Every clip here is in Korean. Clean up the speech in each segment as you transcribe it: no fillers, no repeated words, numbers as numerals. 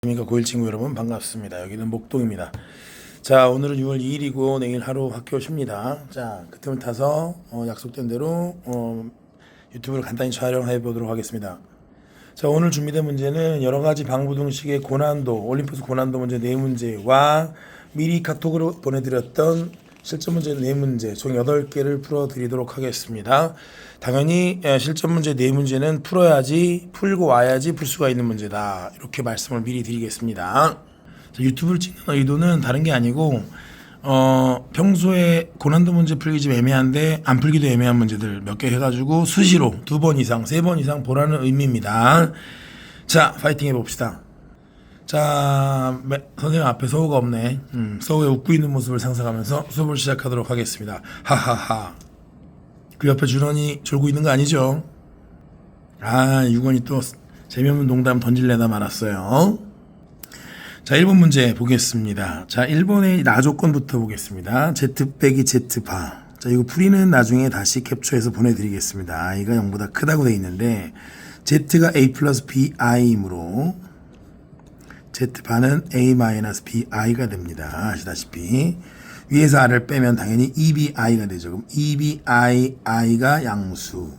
안녕하십니까 고1 친구 여러분, 반갑습니다. 여기는 목동입니다. 자, 오늘은 6월 2일이고 내일 하루 학교 쉽니다. 자, 그 틈을 타서 약속된 대로 유튜브를 간단히 촬영해 보도록 하겠습니다. 자, 오늘 준비된 문제는 여러 가지 방부등식의 고난도, 올림푸스 고난도 문제 4문제와 미리 카톡으로 보내드렸던 실전 문제 4문제 총 8개를 풀어드리도록 하겠습니다. 당연히 실전 문제 4문제는 풀고 와야지 풀 수가 있는 문제다, 이렇게 말씀을 미리 드리겠습니다. 자, 유튜브를 찍는 의도는 다른 게 아니고 평소에 고난도 문제 풀기 좀 애매한데 안 풀기도 애매한 문제들 몇 개 해가지고 수시로 2번 이상 3번 이상 보라는 의미입니다. 자, 파이팅 해봅시다. 자, 선생님 앞에 서우가 없네. 서우의 웃고 있는 모습을 상상하면서 수업을 시작하도록 하겠습니다. 하하하. 그 옆에 준원이 졸고 있는 거 아니죠? 아, 유건이 또 재미없는 농담 던질래다 말았어요. 자, 1번 문제 보겠습니다. 자, 1번의 나조건부터 보겠습니다. Z 빼기 Z바. 자, 이거 풀이는 나중에 다시 캡처해서 보내드리겠습니다. i가 0보다 크다고 돼 있는데 Z가 A 플러스 BI이므로 Z바는 A-BI가 됩니다. 아시다시피 위에서 R을 빼면 당연히 EBI가 되죠. 그럼 EBI가 양수,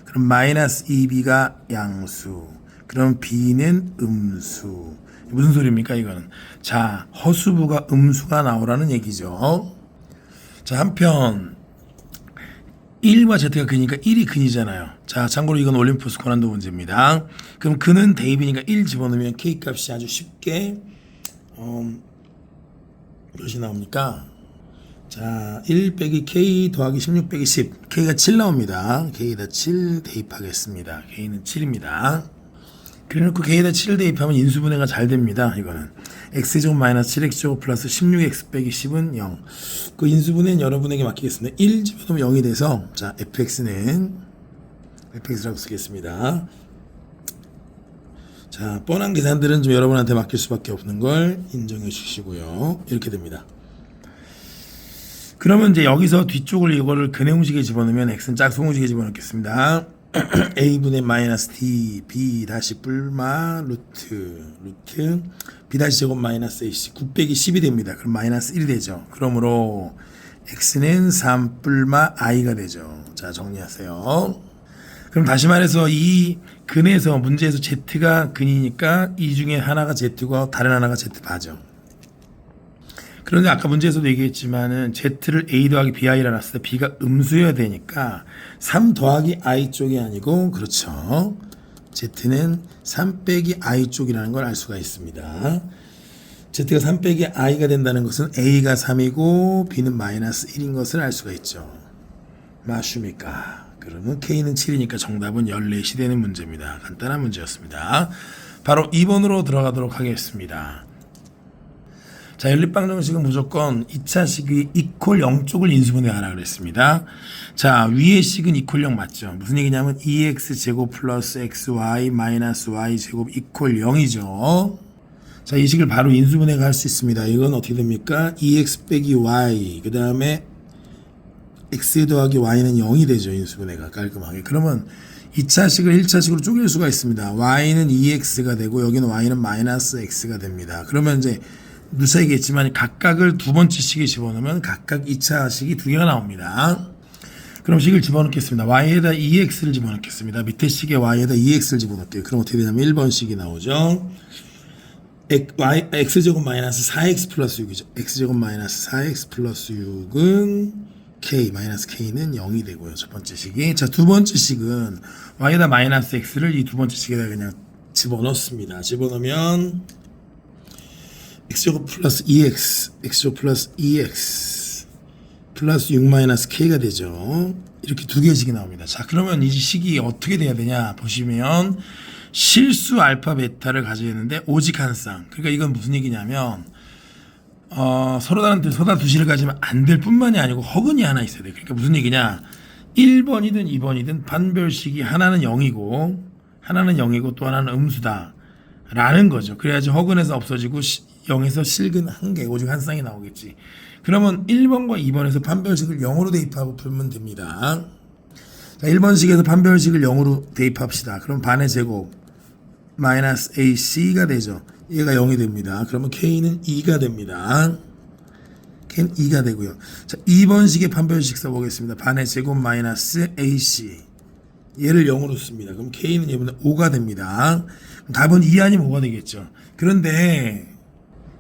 그럼 마이너스 EB가 양수, 그럼 B는 음수. 무슨 소리입니까 이거는? 자, 허수부가 음수가 나오라는 얘기죠. 자, 한편 1과 Z가 근이니까 1이 근이잖아요. 자, 참고로 이건 올림푸스 고난도 문제입니다. 그럼 근은 대입이니까 1 집어넣으면 K 값이 아주 쉽게 몇이 나옵니까? 자, 1 빼기 K 더하기 16 빼기 10, K가 7 나옵니다. K에다 7 대입하겠습니다. K는 7입니다. 그래놓고 K에다 7을 대입하면 인수분해가 잘 됩니다. 이거는 X제곱 마이너스 7X제곱 플러스 16X 빼기 10은 0. 그 인수분해는 여러분에게 맡기겠습니다. 1 집어넣으면 0이 돼서, 자, FX는 FX라고 쓰겠습니다. 자, 뻔한 계산들은 좀 여러분한테 맡길 수밖에 없는 걸 인정해 주시고요. 이렇게 됩니다. 그러면 이제 여기서 뒤쪽을 이거를 근의 공식에 집어넣으면 X는 짝수 공식에 집어넣겠습니다. A분의 마이너스 D B 다시 뿔마 루트 B 다시 제곱 마이너스 AC 9 빼기 10이 됩니다. 그럼 마이너스 1이 되죠. 그러므로 X는 3 뿔마 I가 되죠. 자, 정리하세요. 그럼 다시 말해서 이 근에서 문제에서 Z가 근이니까 이 중에 하나가 Z고 다른 하나가 Z바죠. 그런데 아까 문제에서도 얘기했지만은 Z를 A 더하기 BI라 놨을 때 B가 음수여야 되니까 3 더하기 I 쪽이 아니고, 그렇죠, Z는 3 빼기 I 쪽이라는 걸 알 수가 있습니다. Z가 3 빼기 I가 된다는 것은 A가 3이고 B는 마이너스 1인 것을 알 수가 있죠. 맞습니까? 그러면 K는 7이니까 정답은 14시 되는 문제입니다. 간단한 문제였습니다. 바로 2번으로 들어가도록 하겠습니다. 자, 연립방정식은 무조건 2차 식이 이퀄 0쪽을 인수분해하라 그랬습니다. 자, 위의 식은 이퀄 0 맞죠? 무슨 얘기냐면 2x 제곱 플러스 xy 마이너스 y 제곱 이퀄 0이죠. 자, 이 식을 바로 인수분해가 할 수 있습니다. 이건 어떻게 됩니까? 2x 빼기 y, 그 다음에 x 더하기 y는 0이 되죠. 인수분해가 깔끔하게. 그러면 2차 식을 1차 식으로 쪼갤 수가 있습니다. y는 2x가 되고 여기는 y는 마이너스 x가 됩니다. 그러면 이제 누차 얘기했지만 각각을 두 번째 식에 집어넣으면 각각 2차 식이 2개가 나옵니다. 그럼 식을 집어넣겠습니다. y에다 2x를 집어넣겠습니다. 밑에 식에 y에다 2x를 집어넣을게요. 그럼 어떻게 되냐면 1번 식이 나오죠. x제곱 마이너스 4x 플러스 6이죠. x제곱 마이너스 4x 플러스 6은 k, 마이너스 k는 0이 되고요. 첫 번째 식이. 자, 두 번째 식은 y에다 마이너스 x를 이 두 번째 식에다 그냥 집어넣습니다. 집어넣으면 x제곱 플러스 2x, x제곱 플러스 2x 플러스 6 마이너스 k가 되죠. 이렇게 두 개의 식이 나옵니다. 자, 그러면 이 식이 어떻게 돼야 되냐 보시면 실수 알파 베타를 가져야 되는데 오직 한 쌍. 그러니까 이건 무슨 얘기냐면 서로 다른 소다두시를 가지면 안 될 뿐만이 아니고 허근이 하나 있어야 돼. 그러니까 무슨 얘기냐, 1번이든 2번이든 반별식이 하나는 0이고 또 하나는 음수다 라는 거죠. 그래야지 허근에서 없어지고 0에서 실근 1개, 오직 한 쌍이 나오겠지. 그러면 1번과 2번에서 판별식을 0으로 대입하고 풀면 됩니다. 자, 1번식에서 판별식을 0으로 대입합시다. 그럼 반의 제곱 마이너스 AC가 되죠. 얘가 0이 됩니다. 그러면 K는 2가 됩니다. K는 2가 되고요. 자, 2번식의 판별식 써보겠습니다. 반의 제곱 마이너스 AC. 얘를 0으로 씁니다. 그럼 K는 얘보다 5가 됩니다. 답은 2 아니면 5가 되겠죠. 그런데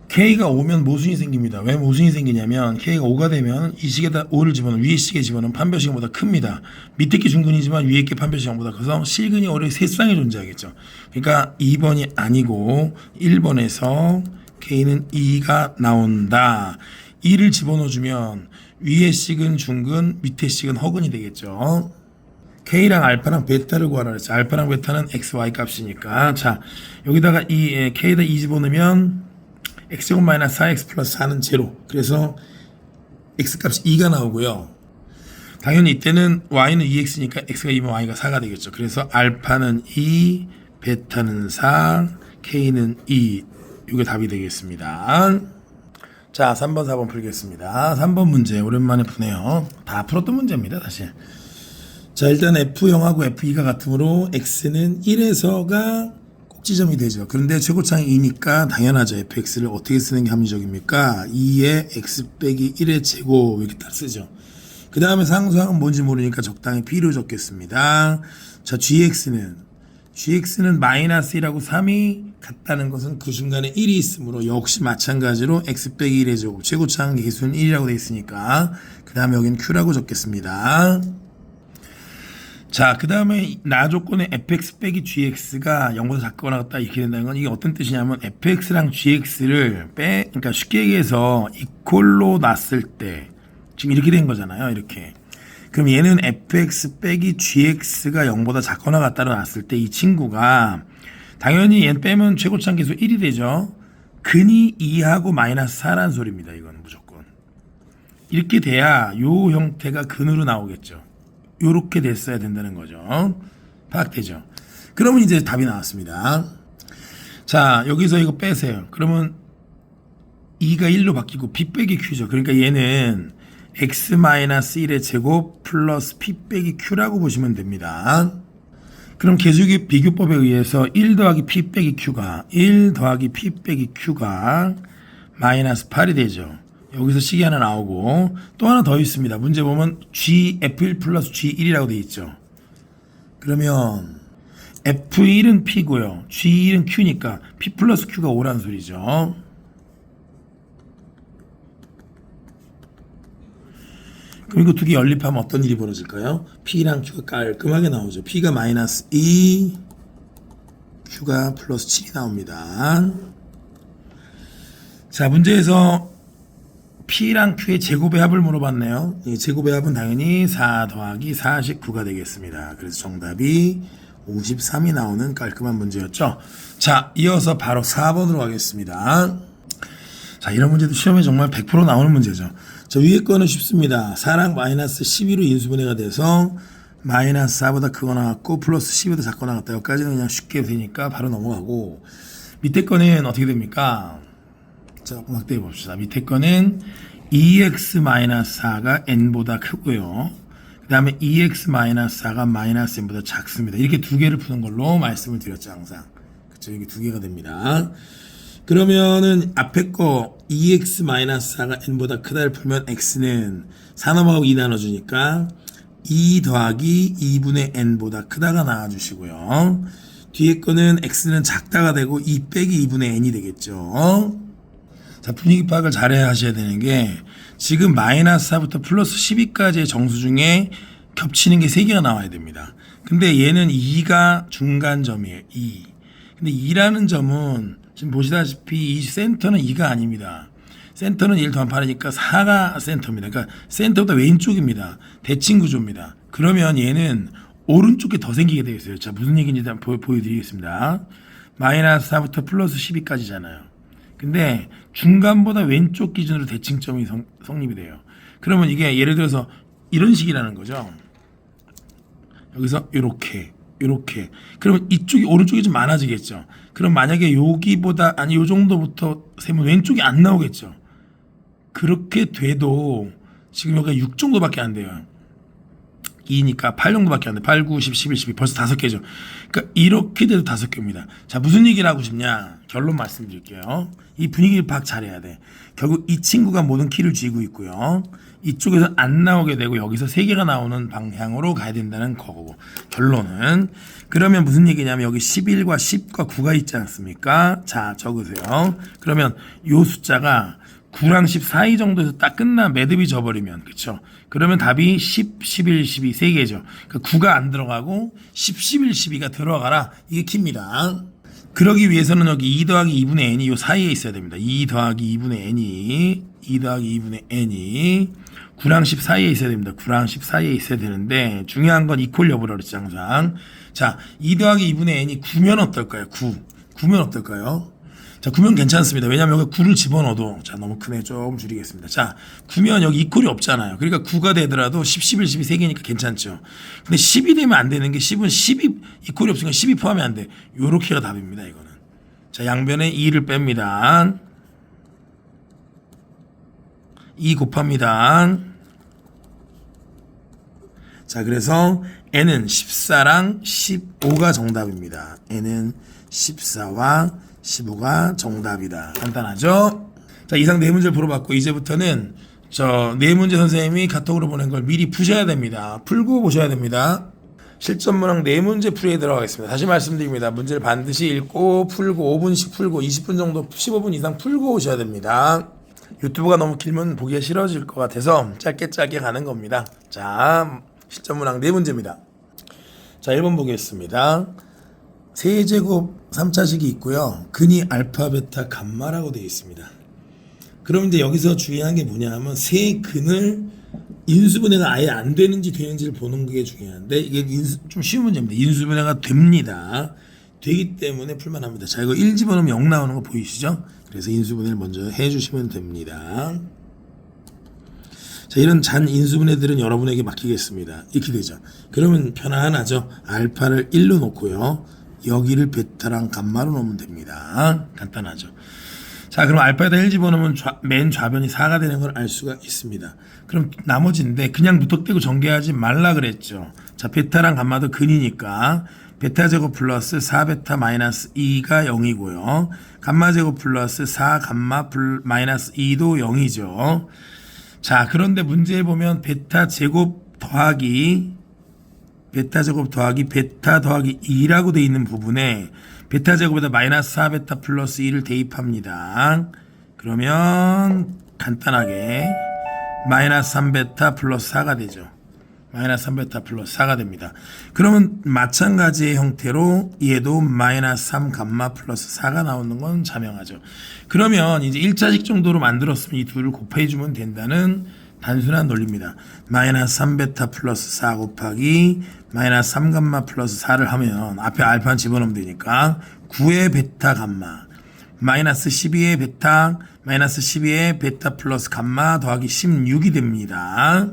K가 5면 모순이 생깁니다. 왜 모순이 생기냐면 K가 5가 되면 이 식에다 5를 집어넣으면 위에 식에 집어넣으면 판별식보다 큽니다. 밑에 게 중근이지만 위에 게 판별식보다 커서 실근이 오히려 세쌍에 존재하겠죠. 그러니까 2번이 아니고 1번에서 K는 2가 나온다. 2를 집어넣어주면 위에 식은 중근, 밑에 식은 허근이 되겠죠. K랑 알파랑 베타를 구하라 그랬죠. 알파랑 베타는 x, y 값이니까. 자, 여기다가 이 K에다 2 집어넣으면 x제곱 마이너스 4x 플러스 4는 제로. 그래서 x값이 2가 나오고요. 당연히 이때는 y는 2x니까 x가 2면 y가 4가 되겠죠. 그래서 알파는 2, 베타는 4, k는 2. 이게 답이 되겠습니다. 자, 3번, 4번 풀겠습니다. 3번 문제 오랜만에 푸네요. 다 풀었던 문제입니다, 사실. 자, 일단 F0하고 F2가 같으므로 x는 1에서가 꼭지점이 되죠. 그런데 최고차이 2니까 당연하죠. fx를 어떻게 쓰는 게 합리적입니까? 2의 x 빼기 1의 제곱 이렇게 딱 쓰죠. 그 다음에 상수항은 뭔지 모르니까 적당히 b로 적겠습니다. 자, gx는 마이너스 1하고 3이 같다는 것은 그 순간에 1이 있으므로 역시 마찬가지로 x 빼기 1의 제곱 최고차항 계수는 1이라고 되어 있으니까 그 다음에 여기는 q라고 적겠습니다. 자, 그 다음에 나 조건의 fx 빼기 gx가 0보다 작거나 같다 이렇게 된다는 건 이게 어떤 뜻이냐면 fx랑 gx를 그러니까 쉽게 얘기해서 이퀄로 놨을 때 지금 이렇게 된 거잖아요. 이렇게. 그럼 얘는 fx 빼기 gx가 0보다 작거나 같다로 놨을 때 이 친구가 당연히 얘는 빼면 최고차항 계수 1이 되죠. 근이 2하고 마이너스 4라는 소리입니다. 이건 무조건. 이렇게 돼야 요 형태가 근으로 나오겠죠. 요렇게 됐어야 된다는 거죠. 파악되죠? 그러면 이제 답이 나왔습니다. 자, 여기서 이거 빼세요. 그러면 2가 1로 바뀌고 p 빼기 q죠. 그러니까 얘는 x-1의 제곱 플러스 p 빼기 q라고 보시면 됩니다. 그럼 계수기 비교법에 의해서 1 더하기 p 빼기 q가 마이너스 8이 되죠. 여기서 식이 하나 나오고 또 하나 더 있습니다. 문제 보면 F1 플러스 G1이라고 되어 있죠. 그러면 F1은 P고요. G1은 Q니까 P 플러스 Q가 5라는 소리죠. 그럼 이거 두 개 연립하면 어떤 일이 벌어질까요? P랑 Q가 깔끔하게 나오죠. P가 마이너스 2, Q가 플러스 7이 나옵니다. 자, 문제에서 P랑 Q의 제곱의 합을 물어봤네요. 이 제곱의 합은 당연히 4 더하기 49가 되겠습니다. 그래서 정답이 53이 나오는 깔끔한 문제였죠. 자, 이어서 바로 4번으로 가겠습니다. 자, 이런 문제도 시험에 정말 100% 나오는 문제죠. 저 위에 거는 쉽습니다. 4랑 마이너스 12로 인수분해가 돼서 마이너스 4보다 크거나 같고 플러스 12보다 작거나 같다. 여기까지는 그냥 쉽게 되니까 바로 넘어가고 밑에 거는 어떻게 됩니까? 자, 확대해 봅시다. 밑에 거는 2x-4가 n보다 크고요. 그 다음에 2x-4가 마이너스 n보다 작습니다. 이렇게 두 개를 푸는 걸로 말씀을 드렸죠, 항상. 그쵸, 이게 두 개가 됩니다. 그러면은 앞에 거 2x-4가 n보다 크다를 풀면 x는 4 넘어가고 2 나눠주니까 2 더하기 2분의 n보다 크다가 나와주시고요. 뒤에 거는 x는 작다가 되고 2 빼기 2분의 n이 되겠죠. 자, 분위기 파악을 잘해야 하셔야 되는 게 지금 마이너스 4부터 플러스 12까지의 정수 중에 겹치는 게 3개가 나와야 됩니다. 근데 얘는 2가 중간점이에요. 2. 근데 2라는 점은 지금 보시다시피 이 센터는 2가 아닙니다. 센터는 1 더하면 8이니까 4가 센터입니다. 그러니까 센터보다 왼쪽입니다. 대칭 구조입니다. 그러면 얘는 오른쪽에 더 생기게 되어 있어요. 자, 무슨 얘기인지 한번 보여드리겠습니다. 마이너스 4부터 플러스 12까지잖아요. 근데 중간보다 왼쪽 기준으로 대칭점이 성립이 돼요. 그러면 이게 예를 들어서 이런 식이라는 거죠. 여기서 이렇게 그러면 이쪽이 오른쪽이 좀 많아지겠죠. 그럼 만약에 여기보다 아니 요 정도부터 세면 왼쪽이 안 나오겠죠. 그렇게 돼도 지금 여기가 6 정도밖에 안 돼요. 2니까 8 정도밖에 안 돼. 8, 9, 10, 11, 12 벌써 5개죠. 그러니까 이렇게 돼도 5개입니다. 자, 무슨 얘기를 하고 싶냐? 결론 말씀드릴게요. 이 분위기를 파악 잘해야 돼. 결국 이 친구가 모든 키를 쥐고 있고요. 이쪽에서 안 나오게 되고 여기서 3개가 나오는 방향으로 가야 된다는 거고. 결론은 그러면 무슨 얘기냐면 여기 11과 10과 9가 있지 않습니까? 자, 적으세요. 그러면 요 숫자가 9랑 10 사이 정도에서 딱 끝나 매듭이 져버리면, 그쵸? 그러면 답이 10, 11, 12 3개죠. 그러니까 9가 안 들어가고 10, 11, 12가 들어가라. 이게 키입니다. 그러기 위해서는 여기 2 더하기 2분의 n이 요 사이에 있어야 됩니다. 2 더하기 2분의 n이 2 더하기 2분의 n이 9랑 10 사이에 있어야 됩니다. 9랑 10 사이에 있어야 되는데 중요한 건 이퀄 여부라 그랬지 항상. 자, 2 더하기 2분의 n이 9면 어떨까요? 9면 어떨까요? 자, 9면 괜찮습니다. 왜냐면 여기 9를 집어넣어도, 자, 너무 크네. 좀 줄이겠습니다. 자, 9면 여기 이퀄이 없잖아요. 그러니까 9가 되더라도 10, 11, 12 3개니까 괜찮죠. 근데 10이 되면 안 되는 게 10은 10이 이퀄이 없으니까 10이 포함이 안 돼. 요렇게가 답입니다. 이거는. 자, 양변에 2를 뺍니다. 2 곱합니다. 자, 그래서 n은 14랑 15가 정답입니다. n은 14와 15가 정답이다. 간단하죠? 자, 이상 4문제를 풀어봤고 이제부터는 저 4문제 선생님이 카톡으로 보낸 걸 미리 푸셔야 됩니다. 풀고 보셔야 됩니다. 실전문항 4문제 풀이에 들어가겠습니다. 다시 말씀드립니다. 문제를 반드시 읽고 풀고 5분씩 풀고 20분 정도 15분 이상 풀고 오셔야 됩니다. 유튜브가 너무 길면 보기가 싫어질 것 같아서 짧게 가는 겁니다. 자, 실전문항 4문제입니다. 자, 1번 보겠습니다. 세제곱 3차식이 있고요. 근이 알파, 베타, 감마라고 되어 있습니다. 그럼 이제 여기서 중요한 게 뭐냐 하면 세 근을 인수분해가 아예 안 되는지 되는지를 보는 게 중요한데 이게 좀 쉬운 문제입니다. 인수분해가 됩니다. 되기 때문에 풀만합니다. 자, 이거 1 집어넣으면 0 나오는 거 보이시죠? 그래서 인수분해를 먼저 해주시면 됩니다. 자, 이런 잔 인수분해들은 여러분에게 맡기겠습니다. 이렇게 되죠. 그러면 편안하죠. 알파를 1로 놓고요. 여기를 베타랑 감마로 놓으면 됩니다. 간단하죠. 자, 그럼 알파에다 1 집어넣으면 맨 좌변이 4가 되는 걸 알 수가 있습니다. 그럼 나머지인데 그냥 무턱대고 전개하지 말라 그랬죠. 자, 베타랑 감마도 근이니까 베타 제곱 플러스 4베타 마이너스 2가 0이고요. 감마 제곱 플러스 4 감마 마이너스 2도 0이죠. 자, 그런데 문제에 보면 베타 제곱 더하기 베타 더하기 2라고 되어 있는 부분에 베타 제곱에다 마이너스 4베타 플러스 2를 대입합니다. 그러면 간단하게 마이너스 3베타 플러스 4가 되죠. 마이너스 3베타 플러스 4가 됩니다. 그러면 마찬가지의 형태로 얘도 마이너스 3 감마 플러스 4가 나오는 건 자명하죠. 그러면 이제 1차식 정도로 만들었으면 이 둘을 곱해주면 된다는 단순한 논리입니다. 마이너스 3베타 플러스 4 곱하기 마이너스 3 감마 플러스 4를 하면 앞에 알파는 집어넣으면 되니까 9의 베타 감마 마이너스 12의 베타 마이너스 12의 베타 플러스 감마 더하기 16이 됩니다.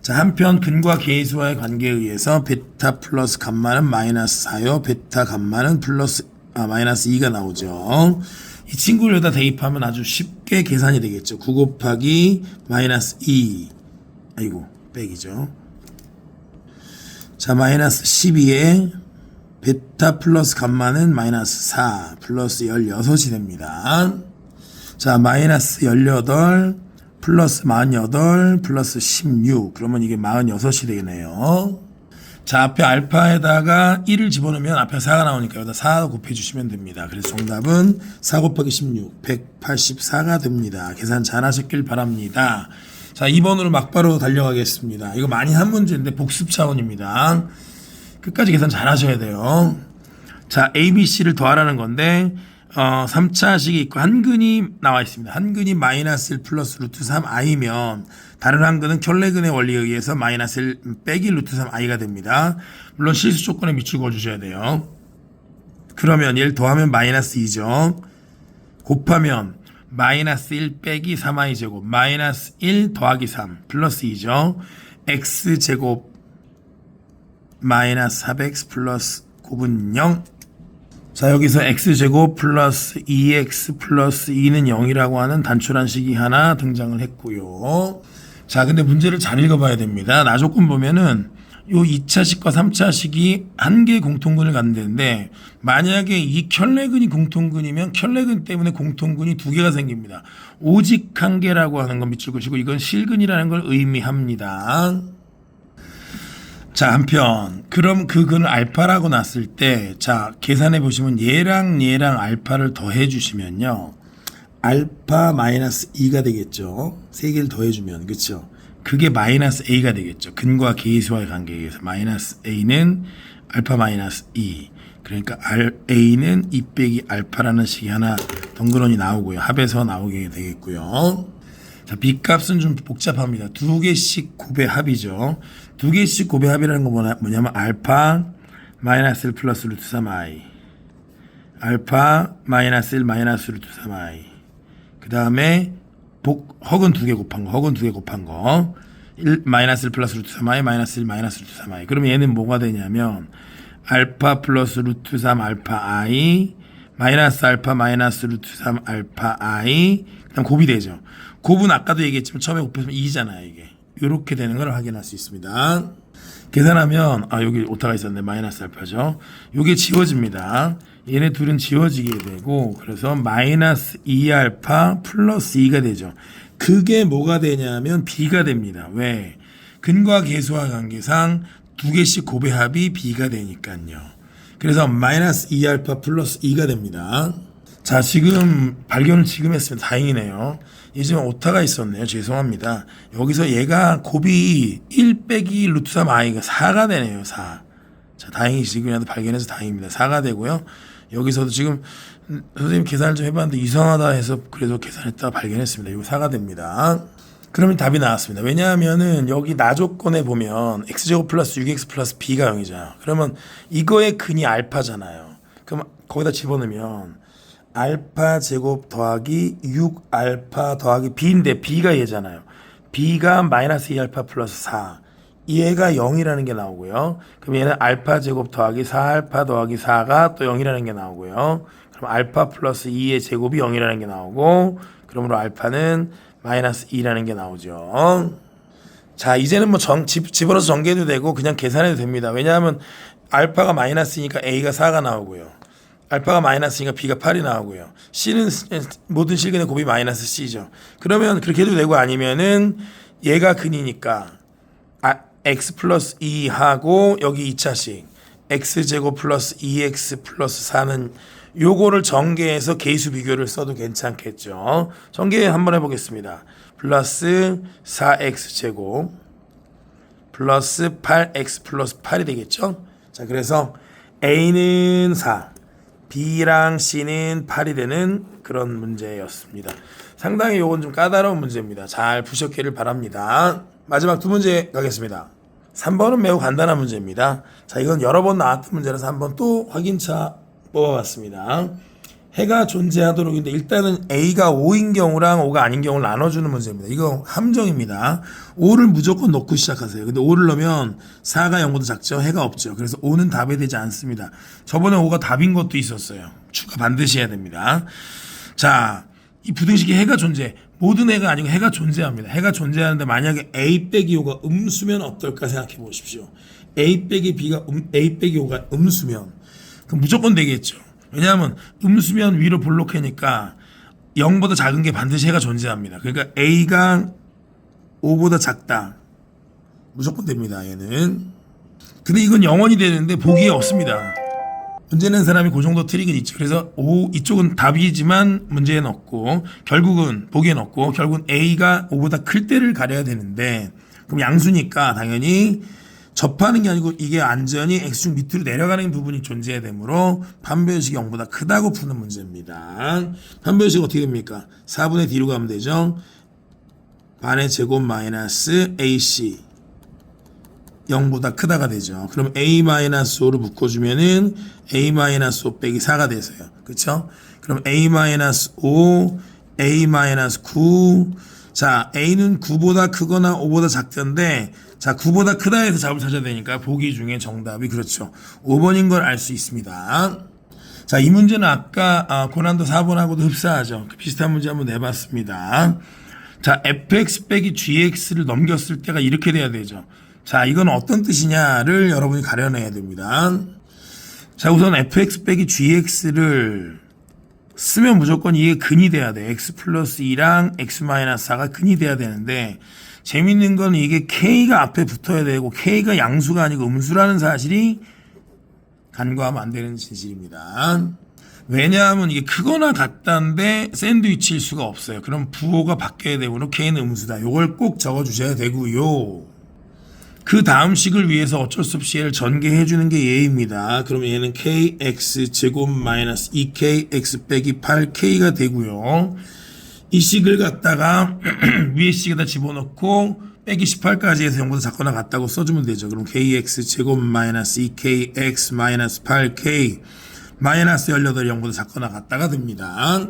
자, 한편 근과 계수와의 관계에 의해서 베타 플러스 감마는 마이너스 4요. 베타 감마는 마이너스 2가 나오죠. 이 친구를 여기다 대입하면 아주 쉽게 계산이 되겠죠. 9 곱하기 마이너스 2 빼기죠. 자, 마이너스 12에 베타 플러스 감마는 마이너스 4 플러스 16이 됩니다. 자, 마이너스 18 플러스 48 플러스 16 그러면 이게 46이 되겠네요. 자, 앞에 알파에다가 1을 집어넣으면 앞에 4가 나오니까 여기다 4 곱해주시면 됩니다. 그래서 정답은 4 곱하기 16 184가 됩니다. 계산 잘 하셨길 바랍니다. 자, 2번으로 막바로 달려가겠습니다. 이거 많이 한 문제인데 복습 차원입니다. 끝까지 계산 잘 하셔야 돼요. 자, A, B, C를 더하라는 건데 3차식이 있고 한근이 나와 있습니다. 한근이 마이너스 1 플러스 루트 3i면 다른 한근은 켤레근의 원리에 의해서 마이너스 1 빼기 루트 3i가 됩니다. 물론 실수 조건에 미치고 주셔야 돼요. 그러면 얘를 더하면 마이너스 2죠. 곱하면 마이너스 1 빼기 3i 제곱 마이너스 1 더하기 3 플러스 2죠. x 제곱 마이너스 4x 플러스 9분 0. 자, 여기서 x제곱 플러스 2x 플러스 2는 0이라고 하는 단출한 식이 하나 등장을 했고요. 자, 근데 문제를 잘 읽어봐야 됩니다. 나조건 보면은 요 2차식과 3차식이 한 개의 공통근을 갖는데 만약에 이 켤레근이 공통근이면 켤레근 때문에 공통근이 두 개가 생깁니다. 오직 한 개라고 하는 건 밑줄 그시고 이건 실근이라는 걸 의미합니다. 자, 한편 그럼 그 근을 알파라고 놨을 때 자, 계산해 보시면 얘랑 알파를 더해 주시면요. 알파 마이너스 2가 되겠죠. 세 개를 더해 주면 그렇죠. 그게 마이너스 a가 되겠죠. 근과 계수와의 관계에 의해서 마이너스 a는 알파 마이너스 2. 그러니까 a는 2 빼기 알파라는 식이 하나 덩그러니 나오고요. 합에서 나오게 되겠고요. 자, b값은 좀 복잡합니다. 두 개씩 곱의 합이죠. 두 개씩 곱의 합이라는 건 뭐냐면 알파 마이너스 1 플러스 루트 3i 알파 마이너스 1 마이너스 루트 3i 그 다음에 헉은 두 개 곱한 거 1 마이너스 1 플러스 루트 3i 마이너스 1 마이너스 루트 3i 그러면 얘는 뭐가 되냐면 알파 플러스 루트 3 알파 i 마이너스 알파 마이너스 루트 3 알파 i 그 다음 곱이 되죠. 곱은 아까도 얘기했지만 처음에 곱했으면 2잖아요. 이게 이렇게 되는 걸 확인할 수 있습니다. 계산하면 여기 오타가 있었네. 마이너스 알파죠. 이게 지워집니다. 얘네 둘은 지워지게 되고 그래서 마이너스 2알파 플러스 2가 되죠. 그게 뭐가 되냐면 b가 됩니다. 왜? 근과 계수와 관계상 두 개씩 곱의 합이 b가 되니까요. 그래서 마이너스 2알파 플러스 2가 됩니다. 자, 지금 발견을 지금 했습니다. 다행이네요. 예전에 오타가 있었네요. 죄송합니다. 여기서 얘가 곱이 1 빼기 루트 3 i가 4가 되네요. 4. 자, 다행히 지금이라도 발견해서 다행입니다. 4가 되고요. 여기서도 지금 선생님 계산을 좀 해봤는데 이상하다 해서 그래도 계산했다가 발견했습니다. 이거 4가 됩니다. 그러면 답이 나왔습니다. 왜냐하면은 여기 나 조건에 보면 x제곱 플러스 6x 플러스 b가 0이잖아요. 그러면 이거의 근이 알파잖아요. 그럼 거기다 집어넣으면 알파 제곱 더하기 6 알파 더하기 b인데 b가 얘잖아요. b가 마이너스 2알파 플러스 4 얘가 0이라는 게 나오고요. 그럼 얘는 알파 제곱 더하기 4알파 더하기 4가 또 0이라는 게 나오고요. 그럼 알파 플러스 2의 제곱이 0이라는 게 나오고 그러므로 알파는 마이너스 2라는 게 나오죠. 자, 이제는 뭐 집어넣어서 전개해도 되고 그냥 계산해도 됩니다. 왜냐하면 알파가 마이너스니까 a가 4가 나오고요. 알파가 마이너스니까 b가 8이 나오고요. c는 모든 실근의 곱이 마이너스 c죠. 그러면 그렇게 해도 되고 아니면은 얘가 근이니까 x 플러스 2 하고 여기 2차식 x제곱 플러스 2x 플러스 4는 요거를 전개해서 계수 비교를 써도 괜찮겠죠. 전개 한번 해보겠습니다. 플러스 4x 제곱 플러스 8x 플러스 8이 되겠죠. 자, 그래서 a는 4 B랑 C는 8이 되는 그런 문제였습니다. 상당히 요건 좀 까다로운 문제입니다. 잘 푸셨기를 바랍니다. 마지막 두 문제 가겠습니다. 3번은 매우 간단한 문제입니다. 자, 이건 여러 번 나왔던 문제라서 한번 또 확인차 뽑아봤습니다. 해가 존재하도록 인데 일단은 A가 5인 경우랑 5가 아닌 경우를 나눠주는 문제입니다. 이거 함정입니다. 5를 무조건 넣고 시작하세요. 근데 5를 넣으면 4가 0보다 작죠. 해가 없죠. 그래서 5는 답이 되지 않습니다. 저번에 5가 답인 것도 있었어요. 추가 반드시 해야 됩니다. 자, 이 부등식에 해가 존재. 모든 해가 아니고 해가 존재합니다. 해가 존재하는데 만약에 A 빼기 5가 음수면 어떨까 생각해 보십시오. A 빼기 5가 음수면 그럼 무조건 되겠죠. 왜냐하면 음수면 위로 볼록하니까 0보다 작은 게 반드시 해가 존재합니다. 그러니까 A가 5보다 작다. 무조건 됩니다. 얘는. 근데 이건 영원히 되는데 보기에 없습니다. 문제 낸 사람이 그 정도 트릭은 있죠. 그래서 이쪽은 답이지만 문제에 넣고 결국은 보기에 넣고 결국은 A가 5보다 클 때를 가려야 되는데 그럼 양수니까 당연히 접하는 게 아니고 이게 안전히 x축 밑으로 내려가는 부분이 존재해야 되므로 판별식이 0보다 크다고 푸는 문제입니다. 판별식 어떻게 됩니까? 4분의 D로 가면 되죠. 반의 제곱 마이너스 AC 0보다 크다가 되죠. 그럼 A-5로 묶어주면은 A-5 빼기 4가 되세요. 그쵸? 그럼 A-5, A-9 자, A는 9보다 크거나 5보다 작던데 자, 9보다 크다 해서 답을 찾아야 되니까 보기 중에 정답이 그렇죠. 5번인 걸 알 수 있습니다. 자, 이 문제는 아까 고난도 4번하고도 흡사하죠. 비슷한 문제 한번 내봤습니다. 자, fx 빼기 gx를 넘겼을 때가 이렇게 돼야 되죠. 자, 이건 어떤 뜻이냐를 여러분이 가려내야 됩니다. 자, 우선 fx 빼기 gx를 쓰면 무조건 이게 근이 돼야 돼. x 플러스 2랑 x 마이너스 4가 근이 돼야 되는데, 재밌는 건 이게 k가 앞에 붙어야 되고 k가 양수가 아니고 음수라는 사실이 간과하면 안 되는 진실입니다. 왜냐하면 이게 크거나 같다인데 샌드위치일 수가 없어요. 그럼 부호가 바뀌어야 되므로 k는 음수다. 이걸 꼭 적어주셔야 되고요. 그 다음 식을 위해서 어쩔 수 없이 얘를 전개해 주는 게 예입니다. 그러면 얘는 kx 제곱 마이너스 2kx 빼기 8k가 되고요. 이 식을 갖다가 위에 식에다 집어넣고 빼기 18까지 해서 0보다 작거나 같다고 써주면 되죠. 그럼 kx 제곱 마이너스 2kx 마이너스 8k 마이너스 18이 0보다 작거나 같다가 됩니다.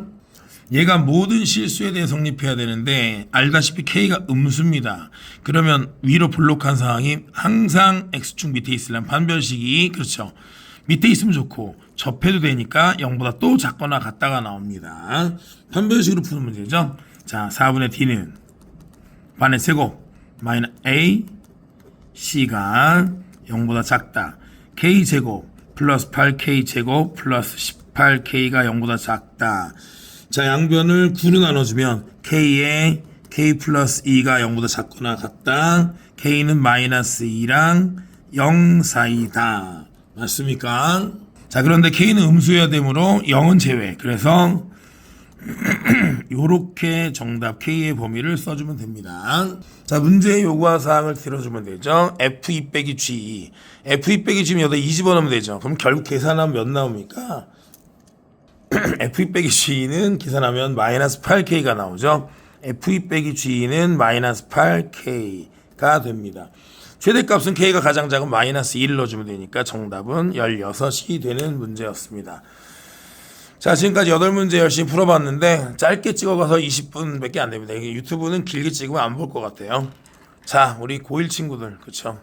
얘가 모든 실수에 대해 성립해야 되는데 알다시피 k가 음수입니다. 그러면 위로 블록한 상황이 항상 x축 밑에 있으려면 판별식이 그렇죠. 밑에 있으면 좋고 접해도 되니까 0보다 또 작거나 같다가 나옵니다. 판별식으로 푸는 문제죠. 자, 4분의 d는 반의 세곱 마이너스 a c가 0보다 작다. k 제곱 플러스 8k 제곱 플러스 18k가 0보다 작다. 자, 양변을 9로 나눠주면 k에 k 플러스 2가 0보다 작거나 같다. k는 마이너스 2랑 0 사이다. 맞습니까? 자, 그런데 k는 음수여야 되므로 0은 제외. 그래서 요렇게 정답 k의 범위를 써주면 됩니다. 자, 문제의 요구한 사항을 들어주면 되죠. f2 빼기 g. f2 빼기 g면 여기다 2 집어넣으면 되죠. 그럼 결국 계산하면 몇 나옵니까? f2 빼기 g는 계산하면 마이너스 8k가 나오죠. f2 빼기 g는 마이너스 8k가 됩니다. 최대값은 k가 가장 작은 마이너스 1을 넣어주면 되니까 정답은 16이 되는 문제였습니다. 자, 지금까지 8문제 열심히 풀어봤는데 짧게 찍어가서 20분밖에 안 됩니다. 이게 유튜브는 길게 찍으면 안 볼 것 같아요. 자, 우리 고1 친구들 그쵸?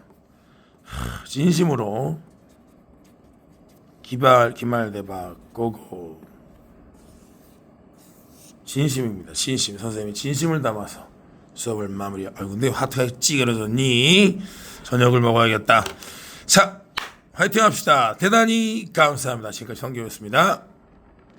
진심으로 기말 대박 고고. 진심입니다. 진심. 선생님이 진심을 담아서 수업을 마무리. 아이고, 근데 하트가 찌그러졌니? 저녁을 먹어야겠다. 자, 화이팅 합시다. 대단히 감사합니다. 지금까지 성규였습니다.